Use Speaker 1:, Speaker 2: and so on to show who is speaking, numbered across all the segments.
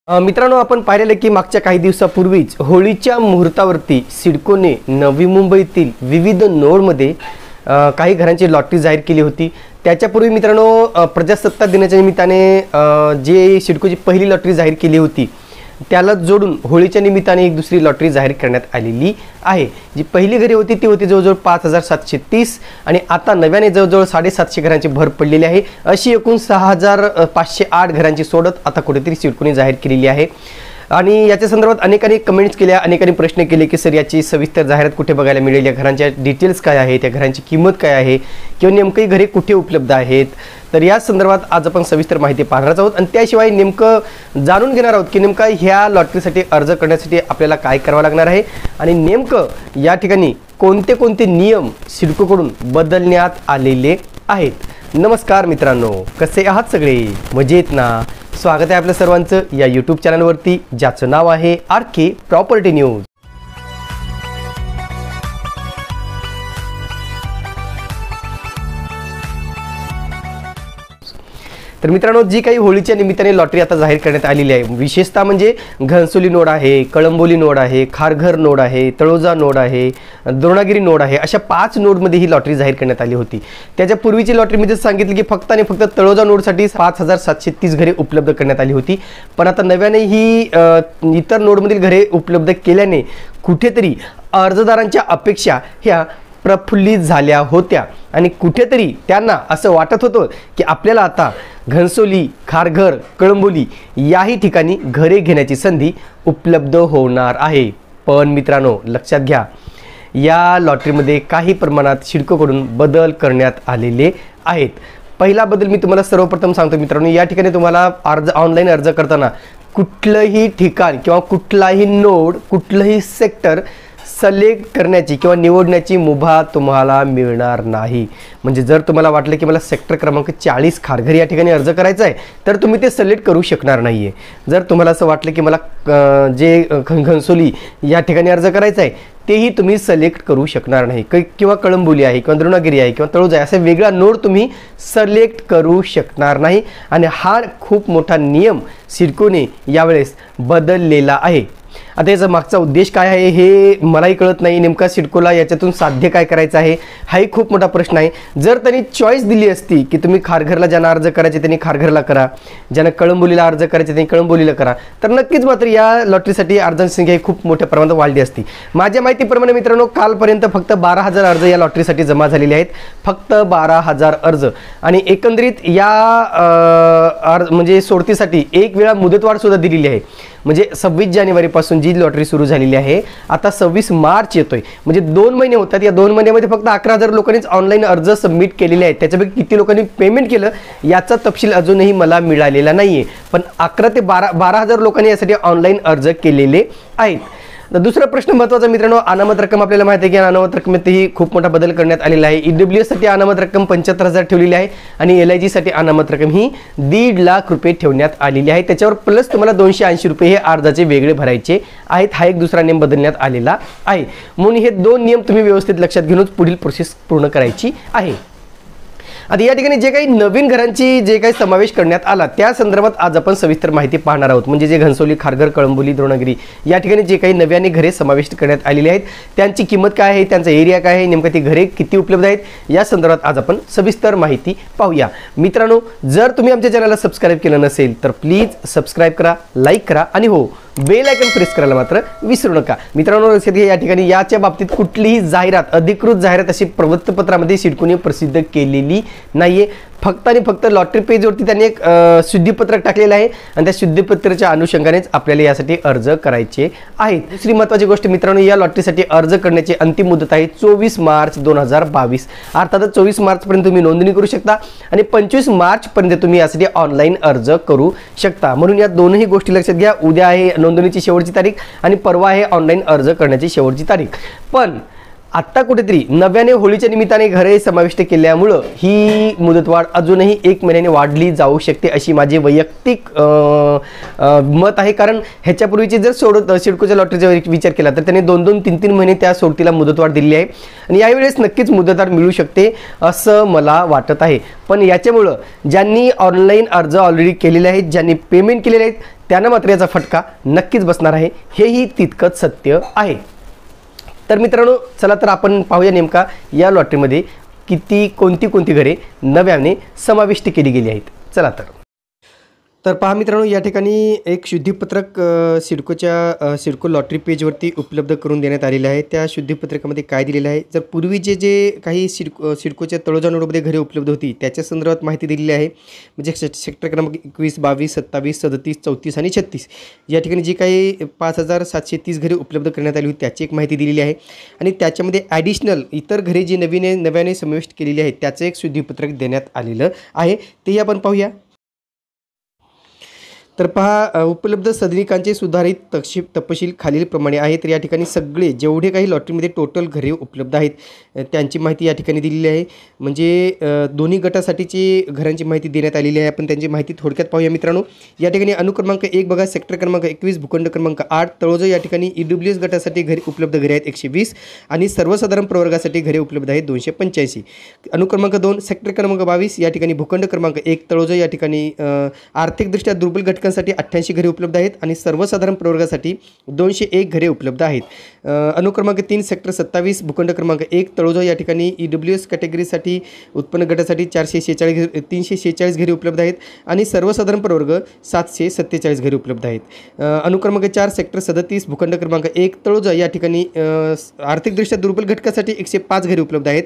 Speaker 1: मित्रांनो, आपण पाहिलेलं की मागच्या काही दिवसापूर्वीच होळीच्या मुहूर्तावरती सिडकोने नवी मुंबईतील विविध नोडमध्ये काही घरांची लॉटरी जाहीर केली होती। त्याच्यापूर्वी मित्रांनो, प्रजासत्ताक दिनाच्या निमित्ताने जे सिडकोची पहिली लॉटरी जाहीर केली होती त्याला जोडून होळीच्या निमित्ताने एक दुसरी लॉटरी जाहीर करण्यात आलेली आहे। जी पहिली घरे होती ती होती जवळजवळ 5730 आणि आता नव्याने जवळजवळ 750 घरांची भर पडलेली आहे। अशी एकूण 6508 घरांची सोडत आता कुठेतरी सिडकोने जाहीर केलेली आहे। आणि याच्या संदर्भात अनेकांनी कमेंट्स केल्या, अनेकांनी प्रश्न केले की सर याची सविस्तर जाहिरात कुठे बघायला मिळेल, या घरांच्या डिटेल्स काय आहे, त्या घरांची किंमत काय आहे किंवा नेमकी घरे कुठे उपलब्ध आहेत। तर या संदर्भात आज आपण सविस्तर माहिती पाहणार आहोत आणि त्याशिवाय नेमकं जाणून घेणार आहोत की नेमका ह्या लॉटरीसाठी अर्ज करण्यासाठी आपल्याला काय करावं लागणार आहे आणि नेमकं या ठिकाणी कोणते कोणते नियम सिडकोकडून बदलण्यात आलेले आहेत। नमस्कार मित्रांनो, कसे आहात सगळे? मजेत ना? स्वागत आहे आपल्या सर्वांचं या यूट्यूब चॅनलवरती ज्याचं नाव आहे RK प्रॉपर्टी न्यूज। तर मित्रांनो, जी काही होळीच्या निमित्ताने लॉटरी आता जाहीर करण्यात आलेली आहे, विशेषतः म्हणजे घनसोली नोड आहे, कळंबोली नोड आहे, खारघर नोड आहे, तळोजा नोड आहे, द्रोणागिरी नोड आहे, अशा 5 नोडमध्ये ही लॉटरी जाहीर करण्यात आली होती। त्याच्या पूर्वीची लॉटरीमध्ये सांगितलं की फक्त आणि फक्त तळोजा नोडसाठी 5730 घरे उपलब्ध करण्यात आली होती, पण आता नव्याने ही इतर नोडमधील घरे उपलब्ध केल्याने कुठेतरी अर्जदारांच्या अपेक्षा ह्या प्रफुल्लित झाल्या होत्या आणि कुठेतरी त्यांना असं वाटत होतं की आपल्याला आता घनसोली, खारघर, कळंबोली याही ठिकाणी घरे घेण्याची संधी उपलब्ध होणार आहे। पण मित्रांनो, लक्षात घ्या, या लॉटरीमध्ये काही प्रमाणात सिडकोकडून बदल करण्यात आलेले आहेत। पहिला बदल मी तुम्हाला सर्वप्रथम सांगतो मित्रांनो, या ठिकाणी तुम्हाला ऑनलाईन अर्ज करताना कुठलंही ठिकाण किंवा कुठलाही नोड, कुठलंही सेक्टर सिलेक्ट करण्याची किंवा निवडण्याची मुभा तुम्हाला मिळणार नाही। म्हणजे जर तुम्हाला वाटलं की मला सेक्टर क्रमांक 40 खारघर या ठिकाणी अर्ज करायचा आहे तर तुम्ही ते सिलेक्ट करू शकणार नाही आहे। जर तुम्हाला असं वाटलं की मला जे घनसोली या ठिकाणी अर्ज करायचा आहे तेही तुम्ही सिलेक्ट करू शकणार नाही, किंवा कळंबोली आहे किंवा द्रोणागिरी आहे किंवा तळोजा आहे असा वेगळा नोड तुम्ही सिलेक्ट करू शकणार नाही। आणि हा खूप मोठा नियम सिडकोने यावेळेस बदललेला आहे। आता याचा मागचा उद्देश काय आहे हे मलाही कळत नाही, नेमका सिडकोला याच्यातून साध्य काय करायचं आहे हाही खूप मोठा प्रश्न आहे। जर त्यांनी चॉईस दिली असती की तुम्ही खारघरला ज्यांना अर्ज करायचे त्यांनी खारघरला करा, ज्यांना कळंबोलीला अर्ज करायचे त्यांनी कळंबोलीला करा, तर नक्कीच मात्र या लॉटरीसाठी अर्जांची संख्या ही खूप मोठ्या प्रमाणात वाढली असती। माझ्या माहितीप्रमाणे मित्रांनो, कालपर्यंत फक्त 12000 अर्ज या लॉटरीसाठी जमा झालेले आहेत, फक्त 12000 अर्ज। आणि एकंदरीत या म्हणजे सोडतीसाठी एक वेळा मुदतवाढ सुद्धा दिलेली आहे। म्हणजे 26 जानेवारीपासून जी लॉटरी सुरू झालेली आहे आता 26 मार्च येतोय, म्हणजे 2 महिने होतात। या 2 महिन्यामध्ये फक्त 11000 लोकांनीच ऑनलाईन अर्ज सबमिट केलेले आहेत। त्याच्यापैकी किती लोकांनी पेमेंट केलं याचा तपशील अजूनही मला मिळालेला नाहीये, पण 11 ते 12000 लोकांनी यासाठी ऑनलाईन अर्ज केलेले आहेत। दुसरा प्रश्न महत्त्वाचा मित्रांनो, अनामत रक्कम आपल्याला माहिती आहे की अनामत रकमेतही खूप मोठा बदल करण्यात आलेला आहे। EWS साठी अनामत रक्कम 75000 ठेवलेली आहे आणि LIG साठी अनामत रक्कम ही 1.5 लाख रुपये ठेवण्यात आलेली आहे। त्याच्यावर प्लस तुम्हाला 280 रुपये हे अर्जाचे वेगळे भरायचे आहेत। हा एक दुसरा नियम बदलण्यात आलेला आहे, म्हणून हे 2 नियम तुम्ही व्यवस्थित लक्षात घेऊनच पुढील प्रोसेस पूर्ण करायची आहे। आता या ठिकाणी जे काही नवीन घरांची जे काही समावेश करण्यात आला त्या संदर्भात आज आपण सविस्तर माहिती पाहणार आहोत। म्हणजे जे घनसोली, खारघर, कळंबोली, द्रोणागिरी या ठिकाणी जे काही नव्याने घरे समाविष्ट करण्यात आलेली आहेत त्यांची किंमत काय आहे, त्यांचा एरिया काय आहे, नेमकं ती घरे किती उपलब्ध आहेत या संदर्भात आज आपण सविस्तर माहिती पाहूया। मित्रांनो, जर तुम्ही आमच्या चॅनलला सबस्क्राईब केलं नसेल तर प्लीज सबस्क्राईब करा, लाईक करा आणि हो, बेल आयकॉन प्रेस करायला मात्र विसरू नका। मित्रांनो, लक्षात घ्या, या ठिकाणी याच्या बाबतीत कुठलीही जाहिरात, अधिकृत जाहिरात अशी प्रवृत्तपत्रामध्ये सिडकोने प्रसिद्ध केलेली नाहीये। फक्त आणि फक्त लॉटरी पेजवरती त्यांनी एक शुद्धीपत्रक टाकलेलं आहे आणि त्या शुद्धीपत्राच्या अनुषंगानेच आपल्याला यासाठी अर्ज करायचे आहेत। दुसरी महत्त्वाची गोष्ट मित्रांनो, या लॉटरीसाठी अर्ज करण्याची अंतिम मुदत आहे 24 मार्च 2022। अर्थातच 24 मार्चपर्यंत तुम्ही नोंदणी करू शकता आणि 25 मार्चपर्यंत तुम्ही यासाठी ऑनलाईन अर्ज करू शकता। म्हणून या दोनही गोष्टी लक्षात घ्या, उद्या आहे नोंदणीची शेवटची तारीख आणि परवा आहे ऑनलाईन अर्ज करण्याची शेवटची तारीख। पण आत्ता कुठेतरी नव्याने होळीच्या निमित्ताने घरे समाविष्ट केल्यामुळं ही मुदतवाढ अजूनही 1 महिन्याने वाढली जाऊ शकते अशी माझी वैयक्तिक मत आहे। कारण ह्याच्यापूर्वीची जर सिडकोच्या लॉटरीचा विचार केला तर त्यांनी 2-2, 3-3 महिने त्या सोडतीला मुदतवाढ दिली आहे आणि यावेळेस नक्कीच मुदतवाढ मिळू शकते असं मला वाटत आहे। पण याच्यामुळं ज्यांनी ऑनलाईन अर्ज ऑलरेडी केलेले आहेत, ज्यांनी पेमेंट केलेले आहेत, त्यांना मात्र याचा फटका नक्कीच बसणार आहे, हेही तितकंच सत्य आहे। तर मित्रांनो, चला तर आपण पाहूया नेमका या लॉटरीमध्ये कोणती घरे नव्याने समाविष्ट केली गेली आहेत। चला तर पहा मित्रांनो, या ठिकाणी एक शुद्धीपत्रक सिडको लॉटरी पेजवरती उपलब्ध करून देण्यात आलेले आहे। त्या शुद्धीपत्रकामध्ये काय दिलेलं आहे, जर पूर्वीचे जे काही सिडकोच्या तळोजा नोडमध्ये घरे उपलब्ध होती त्याच्या संदर्भात माहिती दिलेली आहे। म्हणजे सेक्टर क्रमांक 21, 22, 27, 37, 34 आणि 36 या ठिकाणी जी काही 5730 घरे उपलब्ध करण्यात आली होती त्याची एक माहिती दिलेली आहे आणि त्याच्यामध्ये ॲडिशनल इतर घरे जी नव्याने समाविष्ट केलेली आहेत त्याचं एक शुद्धीपत्रक देण्यात आलेलं आहे, तेही आपण पाहूया। तर पहा, उपलब्ध सदनिकांचे सुधारित तपशील खालीलप्रमाणे आहे। तर या ठिकाणी सगळे जेवढे काही लॉटरीमध्ये टोटल घरे उपलब्ध आहेत त्यांची माहिती या ठिकाणी दिलेली आहे। म्हणजे दोन्ही गटासाठीची घरांची माहिती देण्यात आलेली आहे। आपण त्यांची माहिती थोडक्यात पाहूया मित्रांनो। या ठिकाणी अनुक्रमांक 1 बघा, सेक्टर क्रमांक 21, भूखंड क्रमांक 8 तळोजा या ठिकाणी EWS गटासाठी घरे उपलब्ध घरे आहेत 120 आणि सर्वसाधारण प्रवर्गासाठी घरे उपलब्ध आहेत 285। अनुक्रमांक 2 सेक्टर क्रमांक 22 या ठिकाणी भूखंड क्रमांक 1 तळोजा या ठिकाणी आर्थिकदृष्ट्या दुर्बल घटकांसाठी 88 घरे उपलब्ध आहेत आणि सर्वसाधारण प्रवर्गासाठी 201 घरे उपलब्ध आहेत। अनुक्रमांक 3 सेक्टर 27 भूखंड क्रमांक 1 तळोजा या ठिकाणी EWS कॅटेगरीसाठी उत्पन्न गटासाठी 346 घरे उपलब्ध आहेत आणि सर्वसाधारण प्रवर्ग 747 घरे उपलब्ध आहेत। अनुक्रमांक 4 सेक्टर 37 भूखंड क्रमांक 1 तळोजा या ठिकाणी आर्थिकदृष्ट्या दुर्बल घटकासाठी 105 घरे उपलब्ध आहेत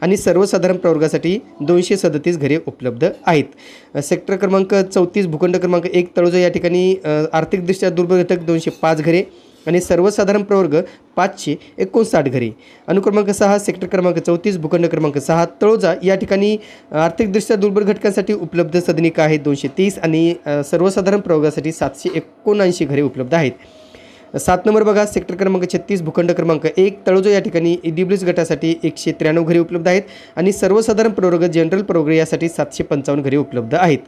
Speaker 1: आणि सर्वसाधारण प्रवर्गासाठी 237 घरे उपलब्ध आहेत। सेक्टर क्रमांक 34 भूखंड क्रमांक 1 तळोजा या ठिकाणी आर्थिकदृष्ट्या दुर्बल घटक 205 घरे आणि सर्वसाधारण प्रवर्ग 559 घरे। अनुक्रमांक 6 सेक्टर क्रमांक 34 भूखंड क्रमांक 6 तळोजा या ठिकाणी आर्थिकदृष्ट्या दुर्बल घटकांसाठी उपलब्ध सदनिका आहेत 230 आणि सर्वसाधारण प्रवर्गासाठी 779 घरे उपलब्ध आहेत। 7 नंबर बघा, सेक्टर क्रमांक 36 भूखंड क्रमांक 1 तळोजा या ठिकाणी EWS गटासाठी 193 घरे उपलब्ध आहेत आणि सर्वसाधारण प्रवर्ग जनरल प्रवर्ग यासाठी 755 घरे उपलब्ध आहेत।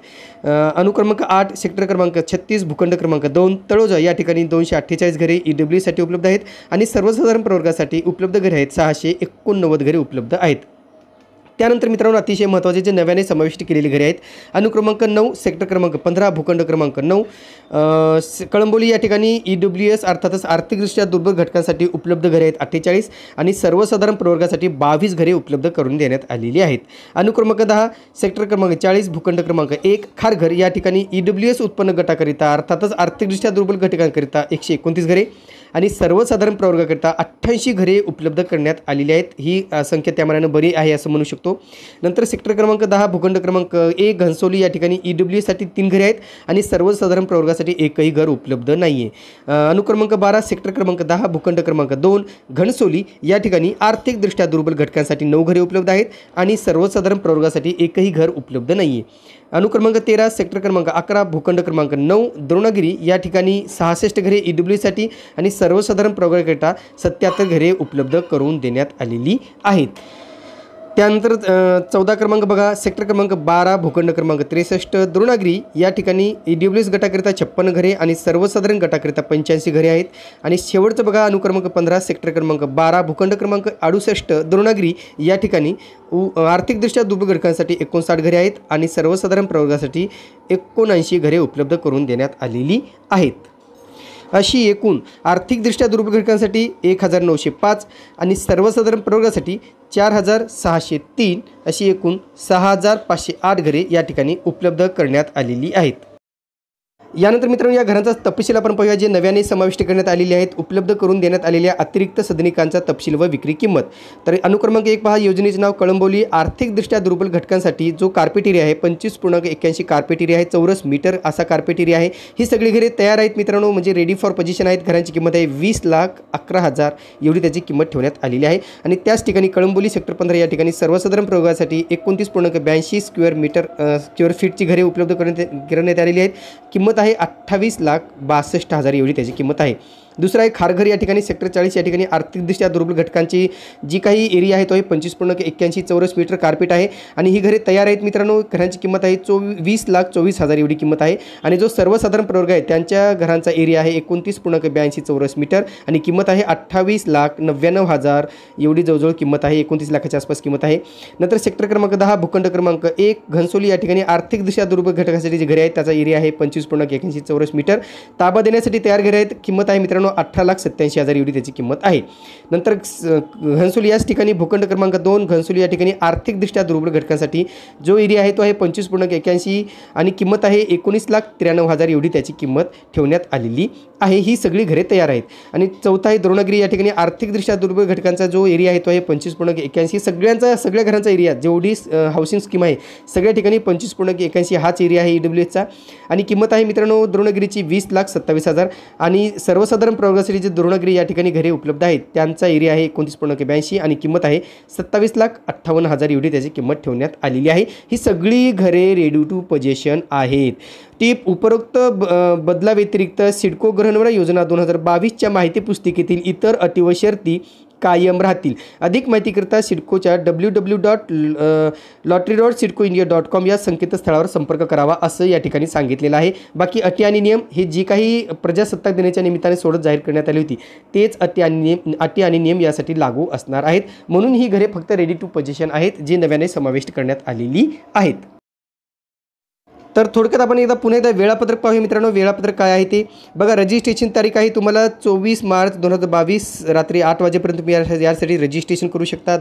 Speaker 1: अनुक्रमांक 8 सेक्टर क्रमांक 36 भूखंड क्रमांक 2 तळोजा या ठिकाणी 248 घरे EWS साठी उपलब्ध आहेत आणि सर्वसाधारण प्रवर्गासाठी उपलब्ध घरे आहेत 689 घरे उपलब्ध आहेत। त्यानंतर मित्रांनो, अतिशय महत्त्वाचे जे नव्याने समाविष्ट केलेली घरे आहेत, अनुक्रमांक 9 सेक्टर क्रमांक 15 भूखंड क्रमांक 9 कळंबोली या ठिकाणी EWS अर्थातच आर्थिकदृष्ट्या दुर्बल घटकांसाठी उपलब्ध घरे आहेत 48 आणि सर्वसाधारण प्रवर्गासाठी 22 घरे उपलब्ध करून देण्यात आलेली आहेत। अनुक्रमांक 10 सेक्टर क्रमांक 40 भूखंड क्रमांक 1 खारघर या ठिकाणी EWS उत्पन्न गटाकरिता अर्थातच आर्थिकदृष्ट्या दुर्बल घटकांकरिता 129 घरे आणि सर्वसाधारण प्रवर्गाकरिता 88 घरे उपलब्ध करण्यात आलेली आहेत। ही संख्या त्यामानाने बरी आहे असं म्हणू शकतो। नंतर सेक्टर क्रमांक 10 भूखंड क्रमांक 1 घनसोली या ठिकाणी EWS साठी 3 घरे आहेत आणि सर्वसाधारण प्रवर्गासाठी एकही घर उपलब्ध नाही आहे। अनुक्रमांक 12 सेक्टर क्रमांक 10 भूखंड क्रमांक 2 घनसोली या ठिकाणी आर्थिकदृष्ट्या दुर्बल घटकांसाठी 9 घरे उपलब्ध आहेत आणि सर्वसाधारण प्रवर्गासाठी एकही घर उपलब्ध नाही आहे। अनुक्रमांक 13 सेक्टर क्रमांक 11 भूखंड क्रमांक 9 द्रोणागिरी या ठिकाणी 66 घरे EWS साठी आणि सर्वसाधारण प्रवर्गाकरिता 77 घरे उपलब्ध करून देण्यात आलेली आहेत। त्यानंतर 14 क्रमांक बघा, सेक्टर क्रमांक 12 भूखंड क्रमांक 63 द्रोणागिरी या ठिकाणी EWS गटाकरिता 56 घरे आणि सर्वसाधारण गटाकरिता 85 घरे आहेत। आणि शेवटचं बघा, अनुक्रमांक 15 सेक्टर क्रमांक 12 भूखंड क्रमांक 68 द्रोणागिरी या ठिकाणी आर्थिकदृष्ट्या दुर्बल घटकांसाठी 59 घरे आहेत आणि सर्वसाधारण प्रवर्गासाठी 79 घरे उपलब्ध करून देण्यात आलेली आहेत। अशी एकूण आर्थिकदृष्ट्या दुर्बल घटकांसाठी 1905 आणि सर्वसाधारण प्रवर्गासाठी 4603 अशी एकूण 6508 घरे या ठिकाणी उपलब्ध करण्यात आलेली आहेत। यानंतर मित्रांनो, या घरांचा तपशील आपण पाहूया जे नव्याने समाविष्ट करण्यात आलेले आहेत। उपलब्ध करून देण्यात आलेल्या अतिरिक्त सदनिकांचा तपशील व विक्री किंमत। तर अनुक्रमांक 1 पहा, योजनेचे नाव कळंबोली आर्थिकदृष्ट्या दुर्बल घटकांसाठी जो कार्पेट एरिया आहे 25.81 कार्पेट एरिया आहे, चौरस मीटर असा कार्पेट एरिया आहे। ही सगळी घरे तयार आहेत मित्रांनो, म्हणजे रेडी फॉर पोझिशन आहेत। घरांची किंमत आहे 20,11,000 एवढी त्याची किंमत ठेवण्यात आलेली आहे। आणि त्याच ठिकाणी कळंबोली सेक्टर 15 या ठिकाणी सर्वसाधारण प्रवर्गासाठी 29.82 स्क्वेअर फीटची घरे उपलब्ध करण्यात आलेली आहेत। किंमत आहे 28,62,000 एवढी त्याची किंमत आहे। दुसरा आहे खारघर या ठिकाणी सेक्टर 40 या ठिकाणी आर्थिकदृष्ट्या दुर्बल घटकांची जी काही एरिया आहे तो आहे 25.81 चौरस मीटर कार्पेट आहे आणि ही घरे तयार आहेत मित्रांनो। घरांची किंमत आहे 20,24,000 एवढी किंमत आहे आणि जो सर्वसाधारण प्रवर्ग आहे त्यांच्या घरांचा एरिया आहे 29.82 चौरस मीटर आणि किंमत आहे 28,99,000 एवढी जवळजवळ किंमत आहे, 29 लाखाच्या आसपास किंमत आहे। नंतर सेक्टर क्रमांक 10 भूखंड क्रमांक 1 घनसोली या ठिकाणी आर्थिकदृष्ट्या दुर्बल घटकांसाठी जे घरे आहेत त्याचा एरिया आहे 25.81 चौरस मीटर, ताबा देण्यासाठी तयार घरे आहेत, किंमत आहे मित्रांनो 18,87,000 एवढी त्याची किंमत आहे। नंतर घनसोली याच ठिकाणी भूखंड क्रमांक 2 घनसोली या ठिकाणी आर्थिकदृष्ट्या दुर्बल घटकांसाठी जो एरिया आहे तो आहे 25.81 आणि किंमत आहे 19,93,000 एवढी त्याची किंमत ठेवण्यात आलेली आहे। ही सगळी घरे तयार आहेत। आणि चौथा आहे द्रोणगिरी या ठिकाणी आर्थिकदृष्ट्या दुर्बल घटकांचा जो एरिया आहे तो आहे 25.81 सगळ्या घरांचा एरिया जेवढी हाऊसिंग स्कीम आहे सगळ्या ठिकाणी 25.81 हाच एरिया आहे EWSचा आणि किंमत आहे मित्रांनो द्रोणगिरीची 20,27,000 आणि सर्वसाधारण प्रवर्गासाठी जे द्रोणगिरी या ठिकाणी घरे उपलब्ध आहेत त्यांचा एरिया आहे 29.82 आणि किंमत आहे 27,58,000 एवढी त्याची किंमत ठेवण्यात आलेली आहे। ही सगळी घरे रेडी टू पोजेशन आहेत। टिप उपरोक्त बदलाव्यतिरिक्त सिडको गृहनिर्माण योजना 2022च्या माहिती पुस्तिकेतील इतर अटी व शर्ती कायम राहतील। अधिक माहितीकरता सिडकोच्या www.lottery.sidcoindia.com या संकेतस्थळावर संपर्क करावा असं या ठिकाणी सांगितलेलं आहे। बाकी अटी आणि नियम हे जी काही प्रजासत्ताक दिनाच्या निमित्ताने सोडत जाहीर करण्यात आली होती तेच अटी आणि नियम यासाठी लागू असणार आहेत, म्हणून ही घरे फक्त रेडी टू पोजेशन आहेत जी नव्याने समाविष्ट करण्यात आलेली आहेत। तर थोडक्यात आपण एकदा पुन्हा एकदा वेळापत्रक पाहूया मित्रांनो। वेळापत्रक काय आहे ते बघा। रजिस्ट्रेशन तारीख आहे तुम्हाला 24 मार्च 2022 रात्री 8 वाजेपर्यंत तुम्ही यासाठी रजिस्ट्रेशन करू शकता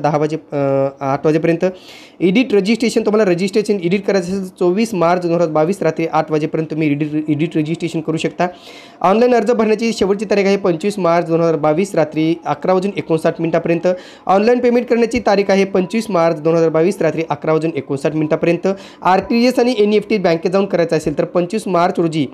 Speaker 1: 8 वाजेपर्यंत। एडिट रजिस्ट्रेशन तुम्हाला रजिस्ट्रेशन एडिट करायचं असेल 24 मार्च 2022 रात्री 8 वाजेपर्यंत तुम्ही एडिट रजिस्ट्रेशन करू शकता। ऑनलाईन अर्ज भरण्याची शेवटची तारीख आहे 25 मार्च 2022 रात्री 11:59 ऑनलाईन पेमेंट करण्याची तारीख आहे 25 मार्च 2022 रात्री 11:59 RTGS आणि NEFT बँकेत जाऊन करायचं असेल तर 25 मार्च रोजी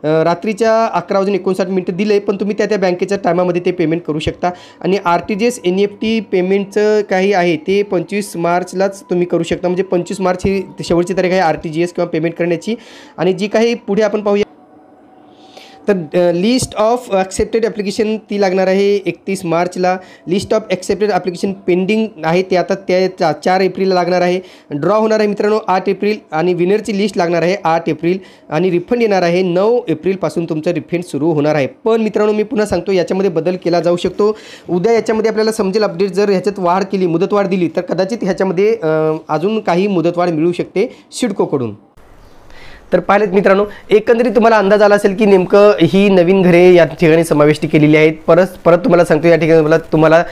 Speaker 1: रात्रीच्या 11:59 दिले, पण तुम्ही त्या बँकेच्या टायमामध्ये ते पेमेंट करू शकता आणि RTGS NEFT पेमेंटचं काही आहे ते 25 मार्चलाच तुम्ही करू शकता, म्हणजे 25 मार्च ही शेवटची तारीख आहे RTGS किंवा पेमेंट करण्याची। आणि जी काही पुढे आपण पाहूया तर लिस्ट ऑफ ॲक्सेप्टेड ॲप्लिकेशन ती लागणार आहे 31 मार्चला। List of accepted application pending आहे ते आता त्या 4 एप्रिलला लागणार आहे। ड्रॉ होणार आहे मित्रांनो 8 एप्रिल आणि विनरची लिस्ट लागणार आहे 8 एप्रिल आणि रिफंड येणार आहे 9 एप्रिलपासून तुमचं रिफंड सुरू होणार आहे। पण मित्रांनो मी पुन्हा सांगतो याच्यामध्ये बदल केला जाऊ शकतो। उद्या याच्यामध्ये आपल्याला समजेल अपडेट, जर ह्याच्यात वाढ केली मुदतवाढ दिली तर कदाचित ह्याच्यामध्ये अजून काही मुदतवाढ मिळू शकते सिडकोकडून। तर पाहिलेत मित्रांनो एकंदरीत तुम्हाला अंदाज आला असेल की नेमकं ही नवीन घरे या ठिकाणी समाविष्ट केलेली आहेत। परत तुम्हाला सांगतो या ठिकाणी तुम्हाला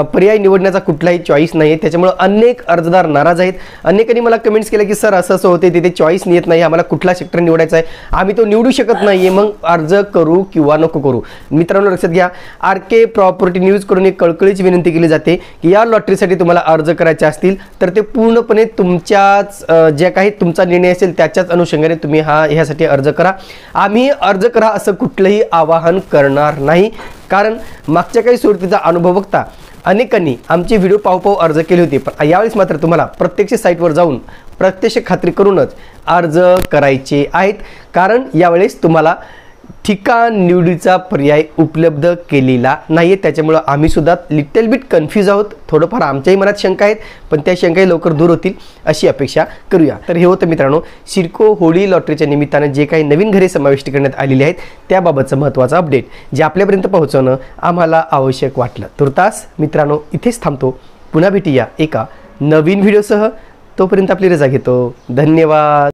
Speaker 1: पर्याय निवडण्याचा कुठलाही चॉईस नाही आहे, त्याच्यामुळे अनेक अर्जदार नाराज आहेत। अनेकांनी मला कमेंट्स केले की सर असं होते तिथे चॉईस येत नाही, आम्हाला कुठला सेक्टर निवडायचा आहे, आम्ही तो निवडू शकत नाही आहे, मग अर्ज करू किंवा नको करू। मित्रांनो लक्षात घ्या RK प्रॉपर्टी न्यूज कडून एक कळकळीची विनंती केली जाते की या लॉटरीसाठी तुम्हाला अर्ज करायचे असतील तर ते पूर्णपणे तुमच्याच जे काही तुमचा निर्णय असेल त्याच्याच अनुषंगाने तुम्ही ह्यासाठी अर्ज करा। आम्ही अर्ज करा असं कुठलंही आवाहन करणार नाही, कारण मागच्या काही सोडतीचा अनुभव बघता अनेकांनी आमचे व्हिडिओ पाहू अर्ज केले होते, पण यावेळेस मात्र तुम्हाला प्रत्यक्ष साईटवर जाऊन प्रत्यक्ष खात्री करूनच अर्ज करायचे आहेत, कारण यावेळेस तुम्हाला ठिकाण निवडीचा पर्याय उपलब्ध केलेला नाही आहे। त्याच्यामुळे आम्ही सुद्धा लिटल बिट कन्फ्यूज आहोत, थोडंफार आमच्याही मनात शंका आहेत, पण त्या शंकाही लवकर दूर होतील अशी अपेक्षा करूया। तर हे होतं मित्रांनो सिडको होळी लॉटरीच्या निमित्ताने जे काही नवीन घरे समाविष्ट करण्यात आलेली आहेत त्याबाबतचं महत्त्वाचं अपडेट जे आपल्यापर्यंत पोहोचवणं आम्हाला आवश्यक वाटलं। तुर्तास मित्रांनो इथेच थांबतो, पुन्हा भेटूया एका नवीन व्हिडिओसह, तोपर्यंत आपली रजा घेतो। धन्यवाद।